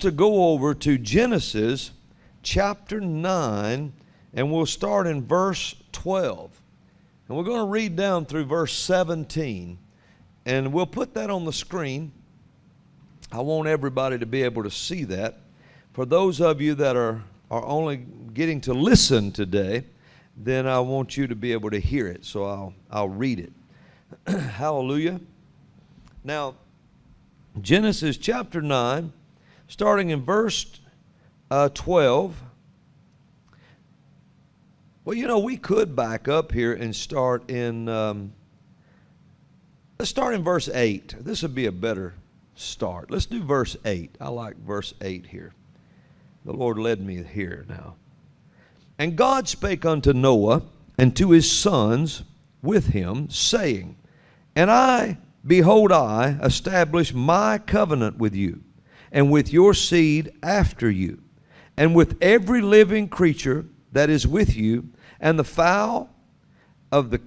To go over to Genesis chapter 9, and we'll start in verse 12. And we're going to read down through verse 17, and we'll put that on the screen. I want everybody to be able to see that. For those of you that are only getting to listen today, then I want you to be able to hear it, so I'll read it. Hallelujah. Now, Genesis chapter 9, starting in verse 12. Well, you know, we could back up here and start in, let's start in verse 8. This would be a better start. Let's do verse 8. I like verse 8 here. The Lord led me here now. And God spake unto Noah and to his sons with him, saying, And behold, I establish my covenant with you, and with your seed after you, and with every living creature that is with you, and the fowl of the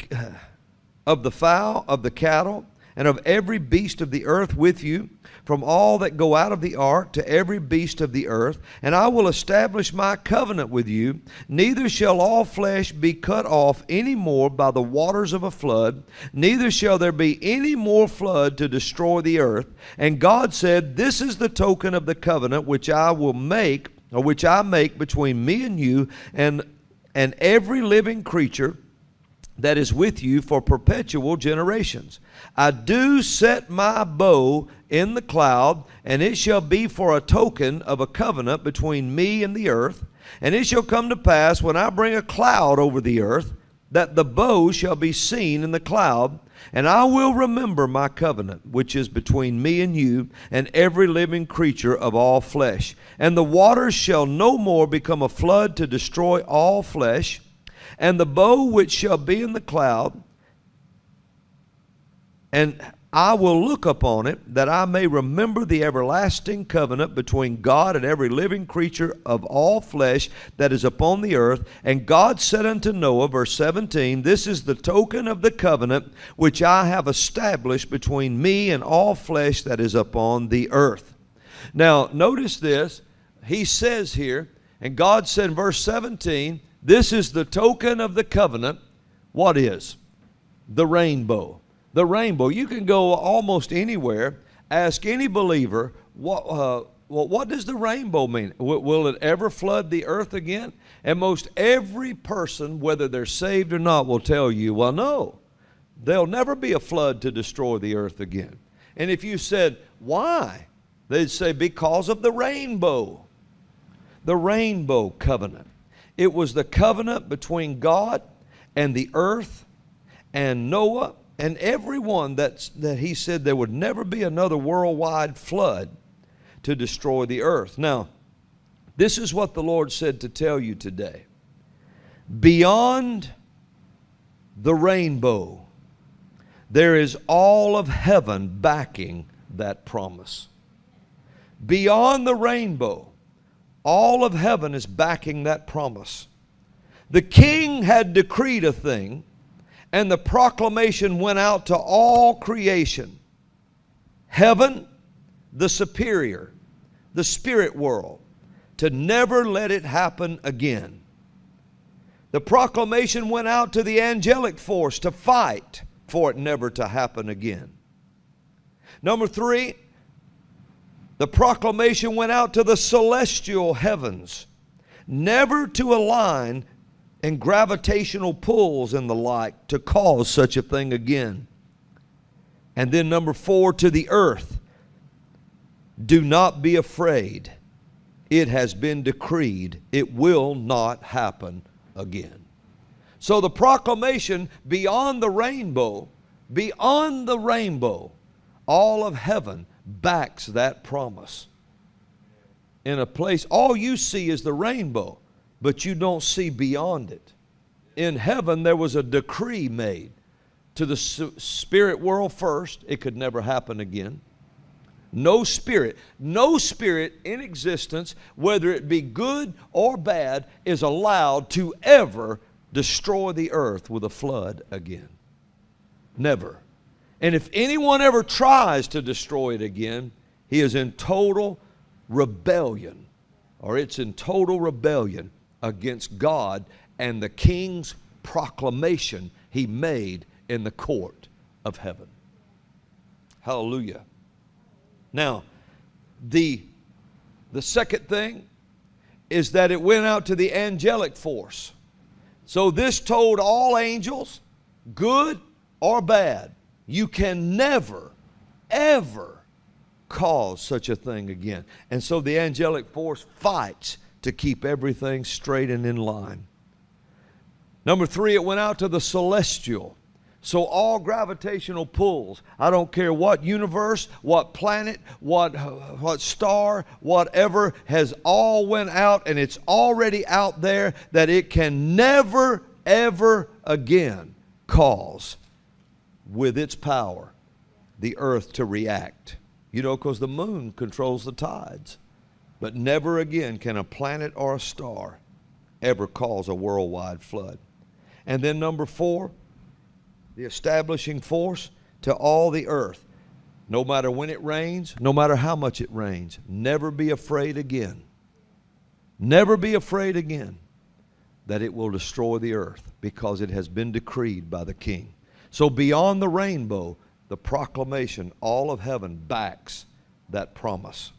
cattle, and of every beast of the earth with you, from all that go out of the ark to every beast of the earth. And I will establish my covenant with you. Neither shall all flesh be cut off any more by the waters of a flood, neither shall there be any more flood to destroy the earth. And God said, This is the token of the covenant which I make between me and you, and every living creature that is with you for perpetual generations. I do set my bow in the cloud, and it shall be for a token of a covenant between me and the earth. And it shall come to pass, when I bring a cloud over the earth, that the bow shall be seen in the cloud, and I will remember my covenant, which is between me and you, and every living creature of all flesh. And the waters shall no more become a flood to destroy all flesh. And the bow which shall be in the cloud, and I will look upon it, that I may remember the everlasting covenant between God and every living creature of all flesh that is upon the earth. And God said unto Noah, verse 17, This is the token of the covenant which I have established between me and all flesh that is upon the earth. Now, notice this. He says here, and God said in verse 17, This is the token of the covenant. What is? The rainbow. The rainbow. You can go almost anywhere, ask any believer, what does the rainbow mean? Will it ever flood the earth again? And most every person, whether they're saved or not, will tell you, well, no, there'll never be a flood to destroy the earth again. And if you said, why? They'd say, because of the rainbow. The rainbow covenant. It was the covenant between God and the earth and Noah and everyone that he said there would never be another worldwide flood to destroy the earth. Now, this is what the Lord said to tell you today. Beyond the rainbow, there is all of heaven backing that promise. Beyond the rainbow, all of heaven is backing that promise. The king had decreed a thing, and the proclamation went out to all creation. Heaven, the superior, the spirit world, to never let it happen again. The proclamation went out to the angelic force to fight for it never to happen again. Number 3, the proclamation went out to the celestial heavens, never to align in gravitational pulls and the like to cause such a thing again. And then number 4, to the earth, do not be afraid. It has been decreed. It will not happen again. So the proclamation beyond the rainbow, all of heaven backs that promise. In a place, all you see is the rainbow, but you don't see beyond it. In heaven, there was a decree made to the spirit world first. It could never happen again. No spirit in existence, whether it be good or bad, is allowed to ever destroy the earth with a flood again. Never. And if anyone ever tries to destroy it again, he is in total rebellion, or it's in total rebellion against God and the king's proclamation he made in the court of heaven. Hallelujah. Now, the second thing is that it went out to the angelic force. So this told all angels, good or bad, you can never, ever cause such a thing again. And so the angelic force fights to keep everything straight and in line. Number 3, it went out to the celestial. So all gravitational pulls, I don't care what universe, what planet, what star, whatever, has all went out, and it's already out there, that it can never, ever again cause, with its power, the earth to react. You know, because the moon controls the tides. But never again can a planet or a star ever cause a worldwide flood. And then number 4, the establishing force to all the earth. No matter when it rains, no matter how much it rains, never be afraid again. Never be afraid again that it will destroy the earth, because it has been decreed by the king. So beyond the rainbow, the proclamation, all of heaven backs that promise.